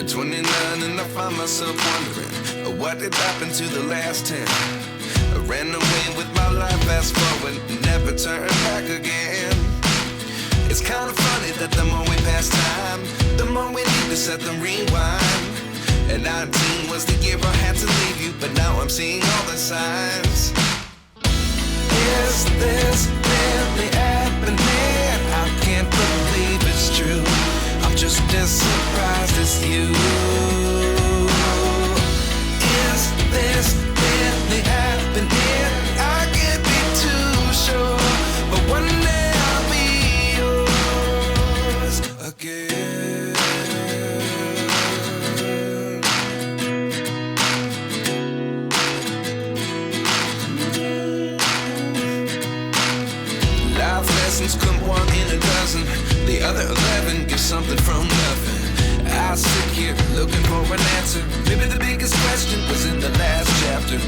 At 29 and I find myself wondering, what did happen to the last 10? I ran away with my life, fast forward, never turn back again. It's kind of funny that the more we pass time, the more we need to set them rewind. And 19 was the year I had to leave you, but now I'm seeing all the signs. Is this really happening? I can't believe it's true. I'm just as surprised as you. Is this really happening? I can't be too sure, but one day I'll be yours again. Life lessons come one in a dozen. The other 11 get something from nothing. I sit here looking for an answer. Maybe the biggest question was in the last chapter.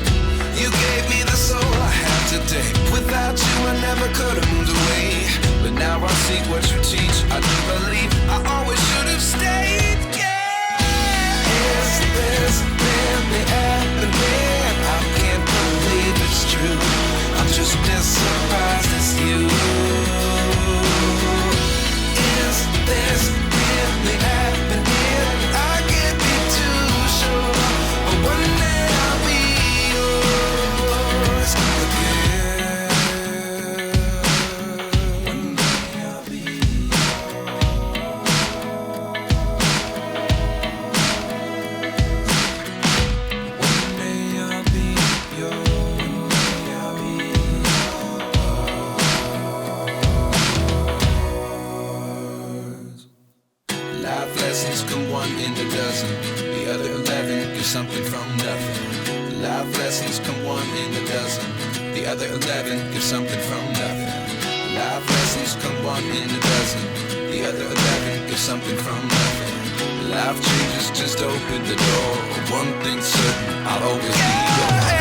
You gave me the soul I have today. Without you I never could have moved away. But now I see what you teach. I do believe I always should have stayed. Yeah. Is this really happening? I can't believe it's true. I'm just as surprised as you. Is this really happening? I can't be too sure, but one day I'll be yours again. One day I'll be yours. One day I'll be yours. Life lessons come one in a dozen. The other 11 get something from nothing. Life lessons come one in a dozen. The other 11 get something from nothing. Life lessons come one in a dozen. The other 11 get something from nothing. Life changes just open the door. One thing's certain, I'll always be yours.